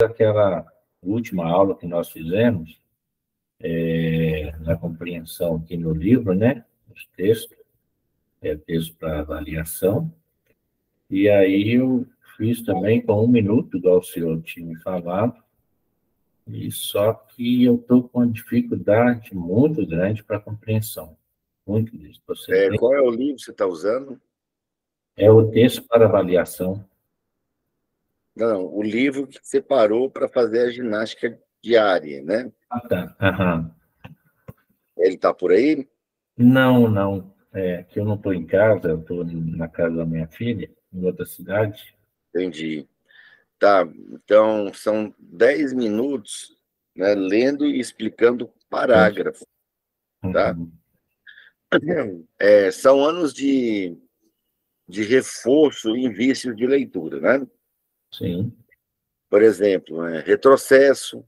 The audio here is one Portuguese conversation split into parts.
aquela última aula que nós fizemos, na compreensão aqui no livro, né? Os textos, texto para avaliação. E aí eu fiz também com 1 minuto, igual o senhor tinha me falado, e só que eu estou com uma dificuldade muito grande para compreensão. Muito grande. Qual é o livro que você está usando? É o texto para avaliação. Não, o livro que você parou para fazer a ginástica diária, né? Ah, tá. Aham. Ele está por aí? Não, não. Que eu não estou em casa, eu estou na casa da minha filha, em outra cidade. Entendi. Tá, então são 10 minutos, né, lendo e explicando parágrafo, tá? Uhum. São anos de reforço em vícios de leitura, né? Sim. Por exemplo, retrocesso,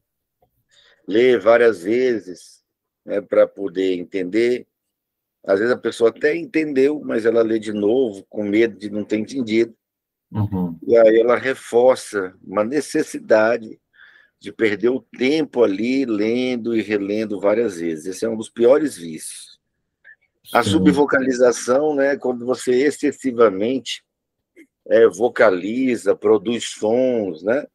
ler várias vezes, né, para poder entender. Às vezes a pessoa até entendeu, mas ela lê de novo, com medo de não ter entendido. Uhum. E aí ela reforça uma necessidade de perder o tempo ali lendo e relendo várias vezes. Esse é um dos piores vícios. A Sim. subvocalização, né, quando você excessivamente vocaliza, produz sons, né,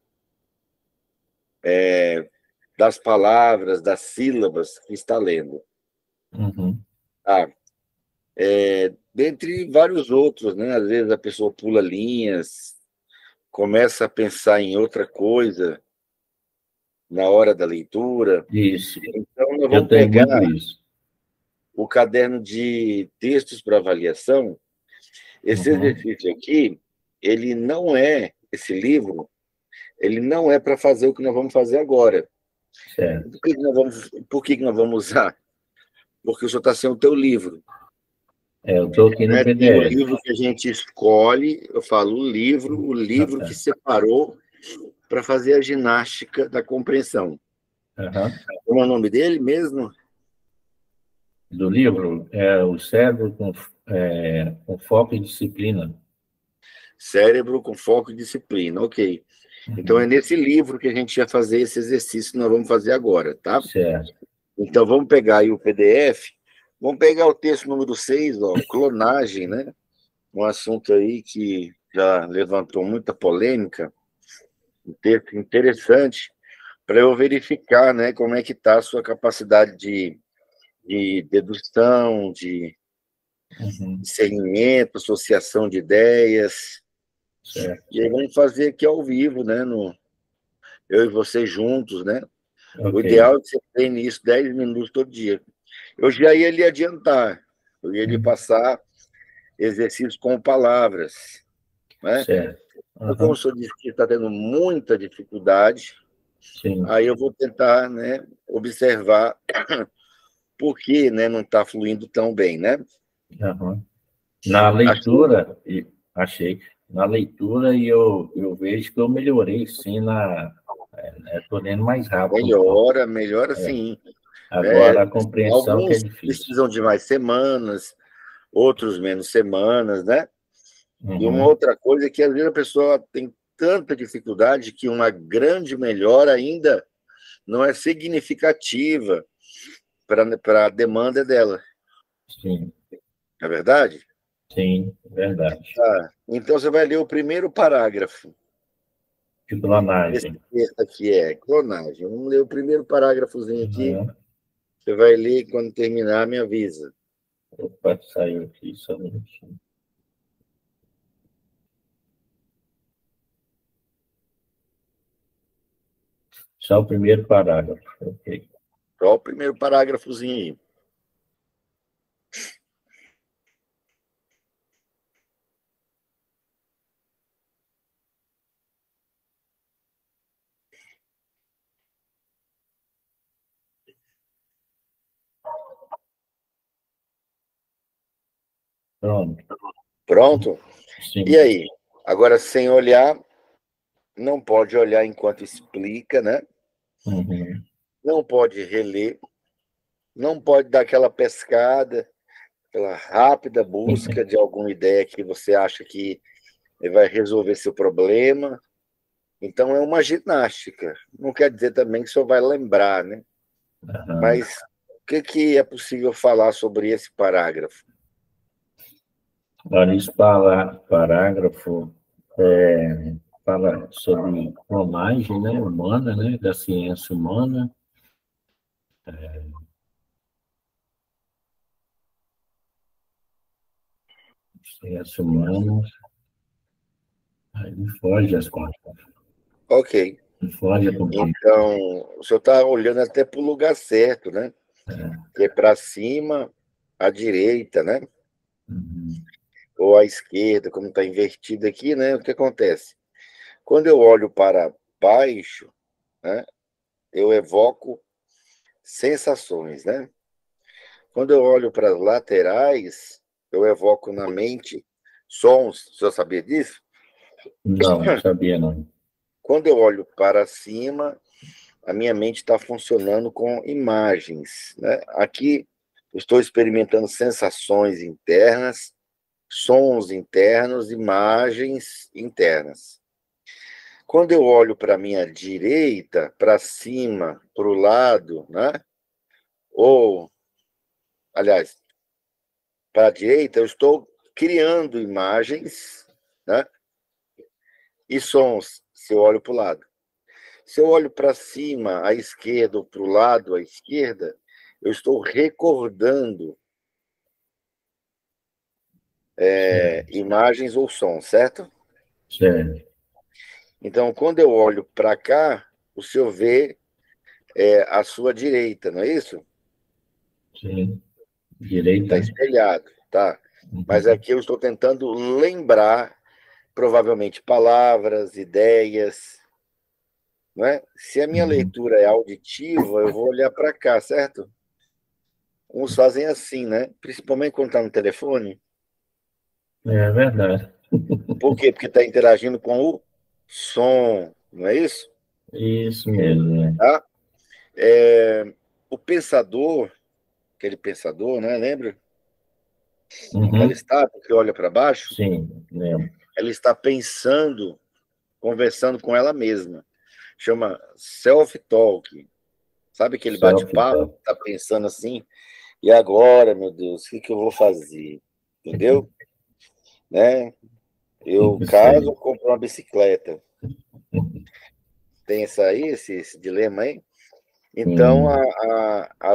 das palavras, das sílabas que está lendo. Uhum. Dentre vários outros, né? Às vezes a pessoa pula linhas, começa a pensar em outra coisa na hora da leitura. Isso. Então, nós Eu vamos tenho pegar muito isso. o caderno de textos para avaliação. Esse Uhum. exercício aqui, esse livro, ele não é para fazer o que nós vamos fazer agora. Certo. Por que nós vamos usar? Porque o senhor está sem o teu livro. Eu estou aqui no Tem o PDF. livro que a gente escolhe, eu falo o livro que separou para fazer a ginástica da compreensão. Uhum. Como é o nome dele mesmo? Do livro, o cérebro com foco e disciplina. Cérebro com foco e disciplina, ok. Então é nesse livro que a gente vai fazer esse exercício que nós vamos fazer agora, tá? Certo. Então vamos pegar aí o PDF, vamos pegar o texto número 6, ó, clonagem, né? Um assunto aí que já levantou muita polêmica, um texto interessante, para eu verificar, né, como é que está a sua capacidade de dedução, de Uhum. discernimento, associação de ideias. Certo. E aí vamos fazer aqui ao vivo, né? Eu e você juntos, né? O Ok. ideal é que você treine isso 10 minutos todo dia. Eu já ia lhe adiantar, eu ia lhe passar exercícios com palavras, né? Certo. Então, como o Uhum. senhor disse que está tendo muita dificuldade, Sim. aí eu vou tentar, né, observar por que, né, não está fluindo tão bem, né? Uhum. Na leitura, achei. Na leitura, eu vejo que eu melhorei, sim, estou lendo mais rápido um pouco. Melhora sim. Agora, a compreensão que é Alguns difícil. precisam de mais semanas, outros menos semanas, né? E uma Uhum. outra coisa é que, às vezes, a pessoa tem tanta dificuldade que uma grande melhora ainda não é significativa para a demanda dela. Sim, Não é verdade? sim, verdade. Então, você vai ler o primeiro parágrafo. De Esse clonagem. texto aqui é clonagem. Vamos ler o primeiro parágrafozinho aqui. Uhum. Você vai ler, quando terminar, me avisa. Opa, saiu aqui, só um minutinho. Só o primeiro parágrafo. Ok. Só o primeiro parágrafozinho aí. Pronto. Pronto? Sim. E aí? Agora, sem olhar, não pode olhar enquanto explica, né? Uhum. Não pode reler, não pode dar aquela pescada, aquela rápida busca de alguma ideia que você acha que vai resolver seu problema. Então, é uma ginástica. Não quer dizer também que o senhor vai lembrar, né? Aham. Mas o que é possível falar sobre esse parágrafo? Olha, esse parágrafo fala sobre clonagem, né, humana, né, da ciência humana. Ciência humana, aí me foge as contas, Ok. me foge a compreensão. Então, o senhor está olhando até para o lugar certo, né? Que é para cima, à direita, né? Uhum. Ou à esquerda, como está invertido aqui, né? O que acontece? Quando eu olho para baixo, né? Eu evoco sensações, né? Quando eu olho para as laterais, eu evoco na mente sons. O senhor sabia disso? Não, sabia não. Quando eu olho para cima, a minha mente está funcionando com imagens, né? Aqui estou experimentando sensações internas, sons internos, imagens internas. Quando eu olho para a minha direita, para cima, para o lado, né? Ou, aliás, para a direita, eu estou criando imagens, né? E sons, se eu olho para o lado. Se eu olho para cima, à esquerda, ou para o lado, à esquerda, eu estou recordando Certo, imagens ou sons, certo? certo. Então, quando eu olho para cá, o senhor vê a sua direita, não é isso? Sim, Está direita, né? espelhado, tá? Mas Uhum. aqui eu estou tentando lembrar, provavelmente, palavras, ideias, não é? Se a minha Uhum. leitura é auditiva, eu vou olhar para cá, certo? Uns fazem assim, né? Principalmente quando está no telefone. É verdade. Por quê? Porque está interagindo com o som, não é isso? Isso mesmo, né? Tá? O pensador, aquele pensador, né? Lembra? Aquela Uhum. estátua que olha para baixo, Sim, lembro. ela está pensando, conversando com ela mesma. Chama self-talk. Sabe aquele bate-papo? Self-talk. Está pensando assim, e agora, meu Deus, o que eu vou fazer? Entendeu? Né? Eu Isso caso aí. ou compro uma bicicleta. Tem esse dilema aí? Então, Sim,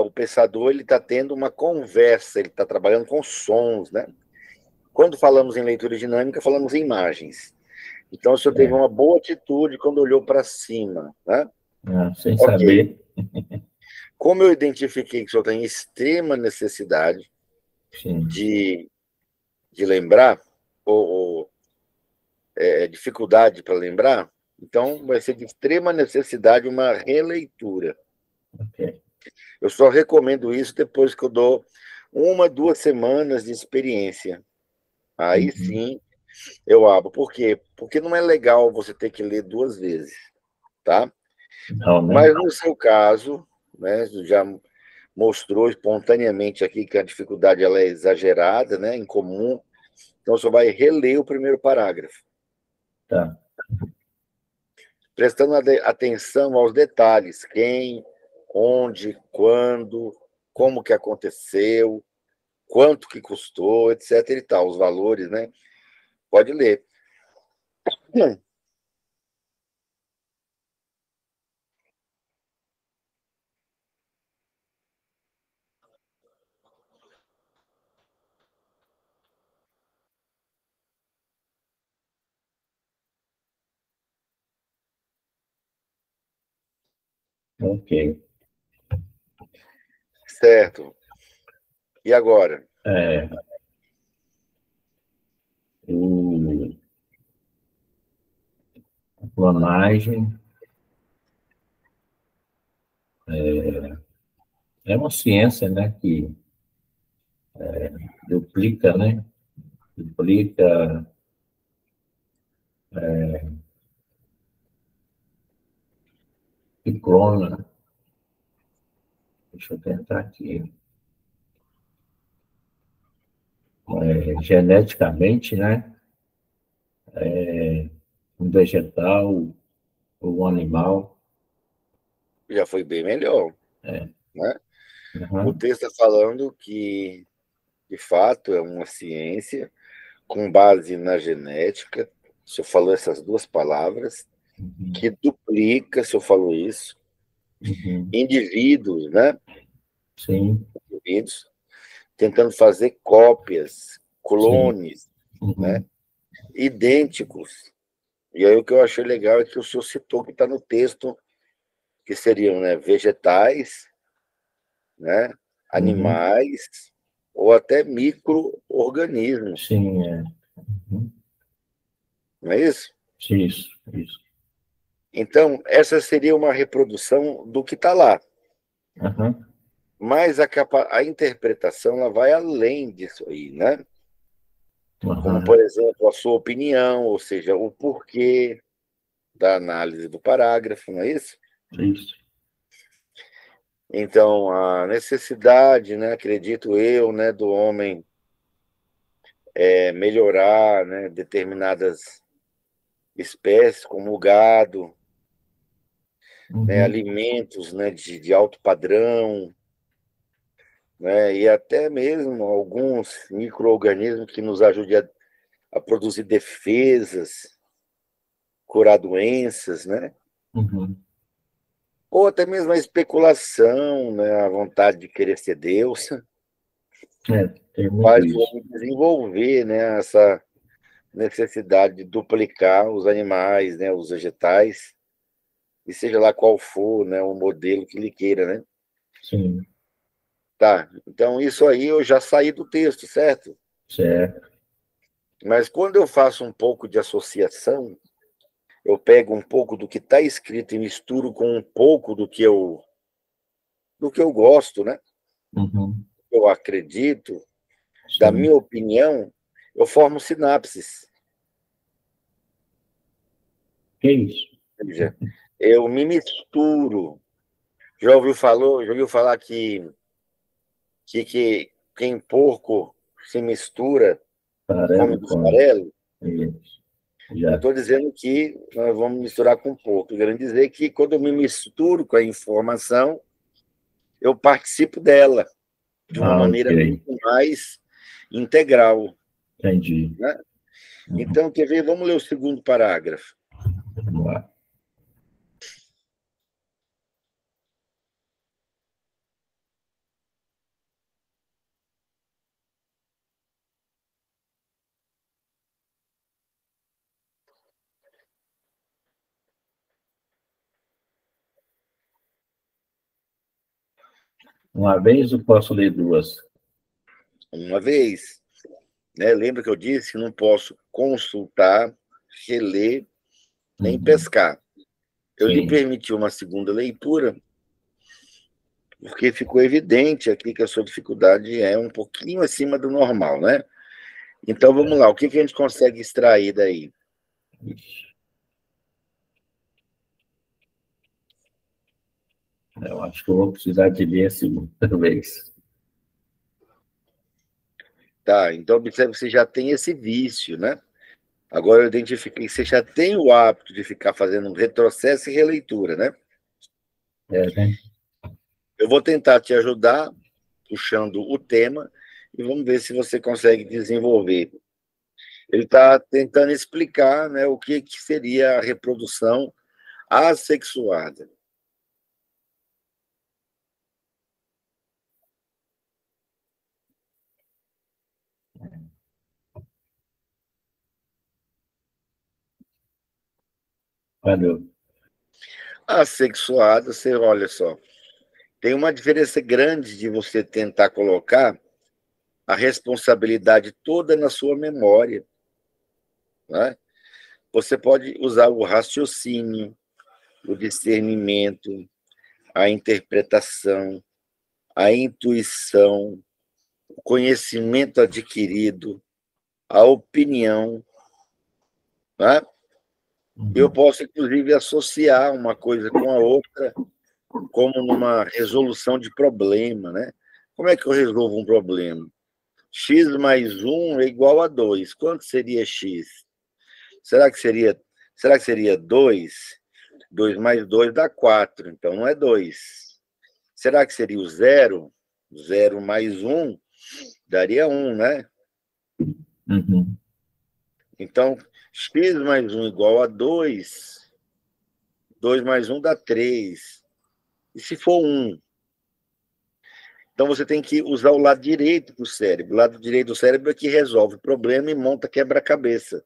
o pensador ele está tendo uma conversa, ele está trabalhando com sons, né? Quando falamos em leitura dinâmica, falamos em imagens. Então, o senhor teve é. uma boa atitude quando olhou para cima, né? Ah, sem Ok. saber. Como eu identifiquei que o senhor tem extrema necessidade Sim. de, de lembrar, ou dificuldade para lembrar, então vai ser de extrema necessidade uma releitura. Ok. Eu só recomendo isso depois que eu dou 1, 2 semanas de experiência. Aí Uhum. sim eu abro. Por quê? Porque não é legal você ter que ler 2 vezes, tá? Não, né? Mas no seu caso, né, já mostrou espontaneamente aqui que a dificuldade ela é exagerada, né, incomum. Então você vai reler o primeiro parágrafo, Tá. prestando atenção aos detalhes, quem, onde, quando, como que aconteceu, quanto que custou, etc e tal, os valores, né? Pode ler. Ok. Certo. E agora? É, o, a clonagem é uma ciência, né, que duplica, né? Duplica e clona. Deixa eu tentar aqui. Geneticamente, né? Um vegetal, o animal. Já foi bem melhor. É. Né? O Uhum. texto está falando que, de fato, é uma ciência com base na genética. O senhor falou essas duas palavras, Uhum. que duplica, o senhor falou isso, Uhum. indivíduos, né? Sim, Indivíduos tentando fazer cópias, sim. clones, né? Uhum. Idênticos. E aí o que eu achei legal é que o senhor citou que está no texto, que seriam, né, vegetais, né, Uhum. animais ou até micro-organismos, Sim, é. Uhum. não é isso? Isso, isso. Então, essa seria uma reprodução do que está lá, Uhum. mas a interpretação ela vai além disso aí, né? Como, Uhum. por exemplo, a sua opinião, ou seja, o porquê da análise do parágrafo, não é isso? Isso. Então, a necessidade, né, acredito eu, né, do homem melhorar, né, determinadas espécies, como o gado, né, Uhum. alimentos, né, de alto padrão, né, e até mesmo alguns micro-organismos que nos ajudem a produzir defesas, curar doenças, né? Uhum. Ou até mesmo a especulação, né, a vontade de querer ser Deus, É, tem muito faz o isso. homem desenvolver, né, essa necessidade de duplicar os animais, né, os vegetais, e seja lá qual for, né, o modelo que ele queira, né? Sim, Tá, então isso aí eu já saí do texto, certo? certo. Mas quando eu faço um pouco de associação, eu pego um pouco do que está escrito e misturo com um pouco do que eu gosto, né? Uhum. Eu acredito, da Sim. minha opinião, eu formo sinapses. Que isso? Ou seja, eu me misturo. Já ouviu falar que quem porco se mistura, come Farelo dos com farelos? isso. Eu Já. estou dizendo que nós vamos misturar com porco. Querendo dizer que quando eu me misturo com a informação, eu participo dela de uma Ah, ok. maneira muito mais integral. Entendi. Né? Uhum. Então, quer ver? Vamos ler o segundo parágrafo. Vamos lá. Uma vez eu posso ler duas. Uma vez, né? Lembra que eu disse que não posso consultar, reler, nem Uhum. pescar. Eu lhe Sim. permiti uma segunda leitura, porque ficou evidente aqui que a sua dificuldade é um pouquinho acima do normal, né? Então vamos É. lá, o que a gente consegue extrair daí? Ixi, eu acho que eu vou precisar de ler a segunda vez. Tá, então observe que você já tem esse vício, né? Agora eu identifiquei que você já tem o hábito de ficar fazendo um retrocesso e releitura, né? É, né? Eu vou tentar te ajudar puxando o tema e vamos ver se você consegue desenvolver. Ele está tentando explicar, né, o que seria a reprodução assexuada. Valeu. Assexuada, você olha só, tem uma diferença grande de você tentar colocar a responsabilidade toda na sua memória, né? Você pode usar o raciocínio, o discernimento, a interpretação, a intuição, o conhecimento adquirido, a opinião, né? Eu Uhum. posso, inclusive, associar uma coisa com a outra, como numa resolução de problema, né? Como é que eu resolvo um problema? X mais um é igual a 2. Quanto seria X? Será que seria 2? 2 mais 2 dá 4, então não é 2. Será que seria o 0? 0 mais 1 daria 1, né? Uhum. Então, x mais 1 igual a 2. 2 mais 1 dá 3. E se for 1? Então, você tem que usar o lado direito do cérebro. O lado direito do cérebro é que resolve o problema e monta quebra-cabeça.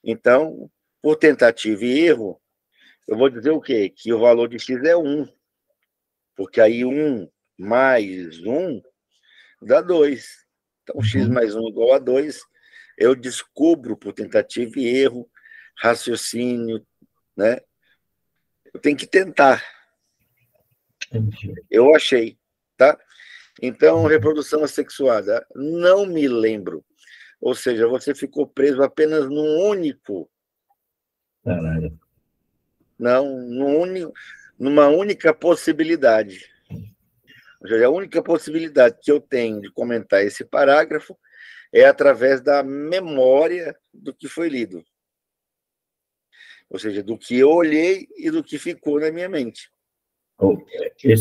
Então, por tentativa e erro, eu vou dizer o quê? Que o valor de x é 1. Porque aí 1 mais 1 dá 2. Então, x mais 1 igual a 2. Eu descubro por tentativa e erro, raciocínio, né? Eu tenho que tentar. Entendi. Eu achei, tá? Então, reprodução assexuada, não me lembro. Ou seja, você ficou preso apenas num único, Caralho. não, numa única possibilidade. Ou seja, a única possibilidade que eu tenho de comentar esse parágrafo é através da memória do que foi lido. Ou seja, do que eu olhei e do que ficou na minha mente.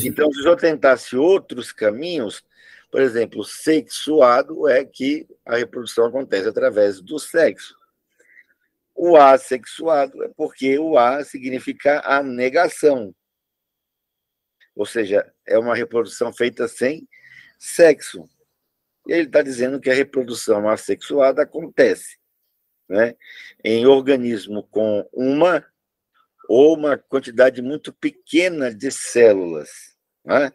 Então, se eu tentasse outros caminhos, por exemplo, sexuado é que a reprodução acontece através do sexo. O assexuado é porque o A significa a negação. Ou seja, é uma reprodução feita sem sexo. E ele está dizendo que a reprodução assexuada acontece, né, em organismo com uma ou uma quantidade muito pequena de células, né?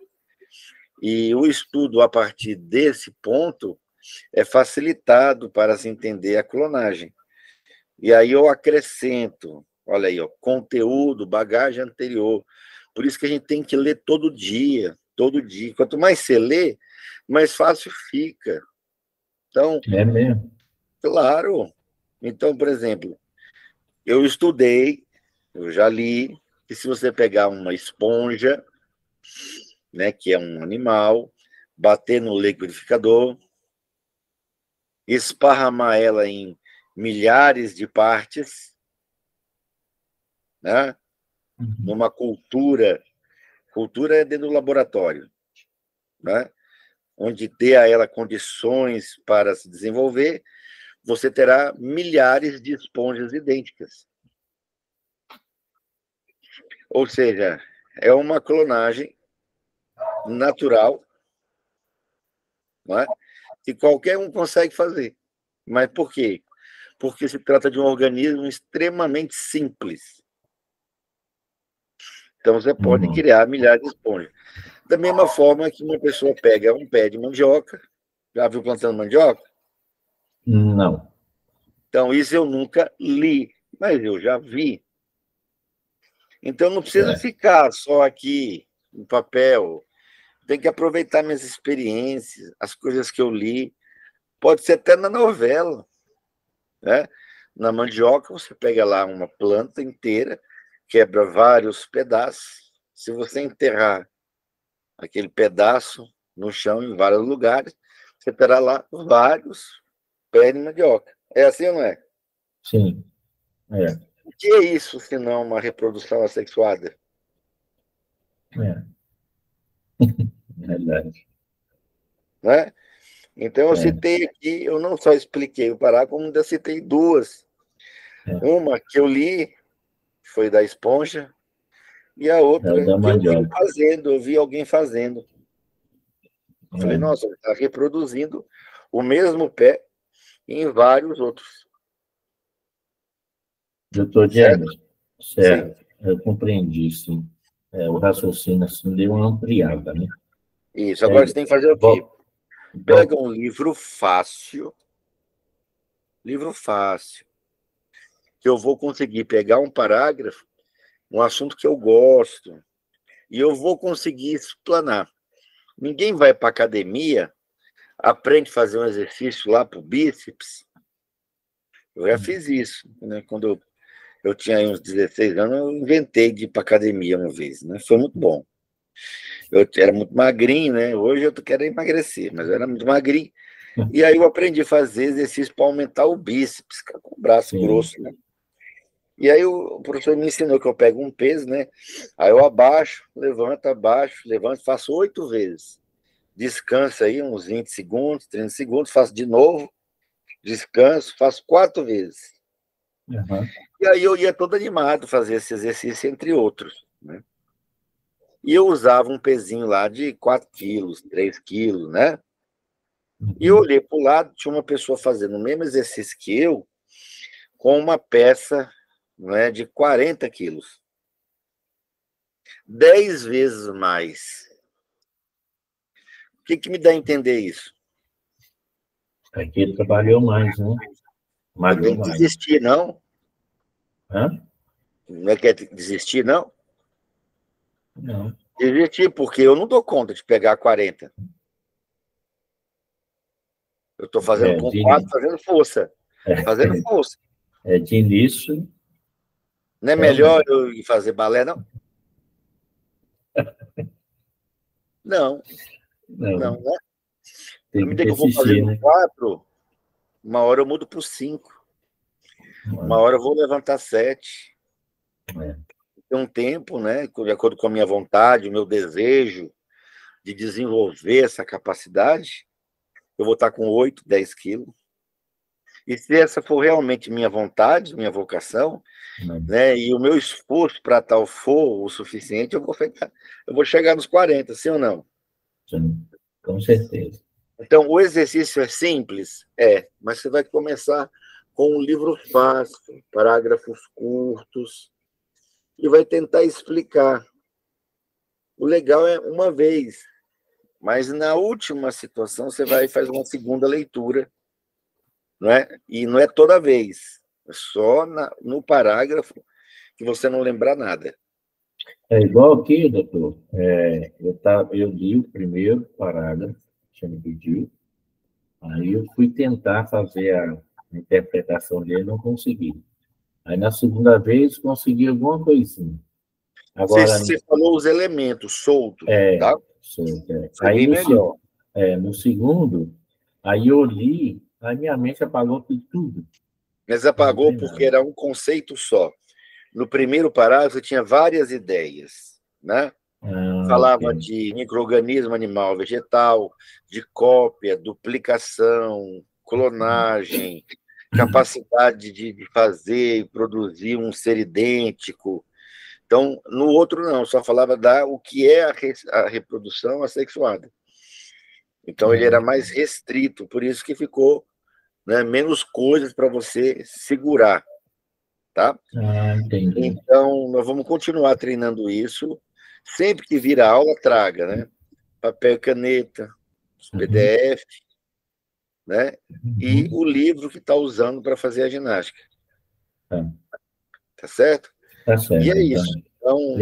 E o estudo a partir desse ponto é facilitado para se entender a clonagem. E aí eu acrescento, olha aí, ó, conteúdo, bagagem anterior. Por isso que a gente tem que ler todo dia, todo dia. Quanto mais você lê, mais fácil fica. Então, É mesmo? claro. Então, por exemplo, eu estudei, eu já li, que se você pegar uma esponja, né, que é um animal, bater no liquidificador, esparramar ela em milhares de partes, né, numa cultura é dentro do laboratório, né, onde dê a ela condições para se desenvolver, você terá milhares de esponjas idênticas. Ou seja, é uma clonagem natural, né, que qualquer um consegue fazer. Mas por quê? Porque se trata de um organismo extremamente simples. Então, você pode criar milhares de esponjas. Da mesma forma que uma pessoa pega um pé de mandioca, já viu plantando mandioca? Não. Então, isso eu nunca li, mas eu já vi. Então, não precisa ficar só aqui no papel. Tem que aproveitar minhas experiências, as coisas que eu li. Pode ser até na novela, né? Na mandioca, você pega lá uma planta inteira, quebra vários pedaços. Se você enterrar aquele pedaço no chão em vários lugares, você terá lá vários pés de mandioca. É assim ou não é? Sim. É. O que é isso, se não uma reprodução assexuada? É. Verdade. Né? Então, eu citei aqui, eu não só expliquei o parágrafo, como ainda citei duas. Uma que eu li, foi da esponja, e a outra Da que mandioca. eu vi alguém fazendo. Eu falei, nossa, ele está reproduzindo o mesmo pé em vários outros. Doutor James, certo. Sim. Eu compreendi, sim. O raciocínio assim deu uma ampliada, né? Isso. Agora você tem que fazer o quê? Pega um livro fácil, que eu vou conseguir pegar um parágrafo, um assunto que eu gosto, e eu vou conseguir explanar. Ninguém vai para a academia, aprende a fazer um exercício lá para o bíceps. Eu já fiz isso, né? Quando eu tinha uns 16 anos, eu inventei de ir para a academia uma vez, né? Foi muito bom. Eu era muito magrinho, né? Hoje eu quero emagrecer, mas eu era muito magrinho. E aí eu aprendi a fazer exercício para aumentar o bíceps, com o braço grosso, né? E aí o professor me ensinou que eu pego um peso, né? Aí eu abaixo, levanto, faço 8 vezes. Descanso aí uns 20 segundos, 30 segundos, faço de novo, descanso, faço 4 vezes. Uhum. E aí eu ia todo animado fazer esse exercício, entre outros, né? E eu usava um pezinho lá de 4 quilos, 3 quilos, né? E eu Uhum. olhei para o lado, tinha uma pessoa fazendo o mesmo exercício que eu, com uma peça, né, de 40 quilos. 10 vezes mais. O que me dá a entender isso? Aqui ele trabalhou mais, né? Eu Malhou tenho que mais. desistir, não? Hã? Não é que é desistir, não? Não. Desistir, porque eu não dou conta de pegar 40. Eu estou fazendo É, com 4, fazendo força. Fazendo força. de início, Não é melhor realmente. eu ir fazer balé, não? Não, Não, não, né? À tem que medida que eu vou persistir, fazendo né? 4, uma hora eu mudo para 5. Uma hora eu vou levantar 7. É. Tem um tempo, né, de acordo com a minha vontade, o meu desejo de desenvolver essa capacidade, eu vou estar com 8, 10 quilos. E se essa for realmente minha vontade, minha vocação, né, e o meu esforço para tal for o suficiente, eu vou chegar nos 40, sim ou não? Sim, com certeza. Então, o exercício é simples? É, mas você vai começar com um livro fácil, parágrafos curtos, e vai tentar explicar. O legal é uma vez, mas na última situação você vai e faz uma segunda leitura, não é? E não é toda vez, é só no parágrafo que você não lembrar nada. É igual aqui, doutor. Eu li o primeiro parágrafo, que você me pediu, aí eu fui tentar fazer a interpretação dele, não consegui. Aí na segunda vez consegui alguma coisinha. Agora, Você falou os elementos soltos, é, tá? Foi aí bem melhor. no segundo, aí eu li, aí minha mente apagou tudo. Mas Não apagou lembrei porque nada. era um conceito só. No primeiro parágrafo tinha várias ideias, né? Ah, ok. Falava de micro-organismo animal vegetal, de cópia, duplicação, clonagem, capacidade de fazer e produzir um ser idêntico. Então, no outro não, só falava o que é a reprodução assexuada. Então, ele era mais restrito, por isso que ficou, né, menos coisas para você segurar, tá? Entendi. Então, nós vamos continuar treinando isso. Sempre que vir a aula, traga, né? Papel e caneta, os Uhum, PDF, né? E uhum. o livro que está usando para fazer a ginástica, Tá, tá certo? tá E certo, é isso. então. Então,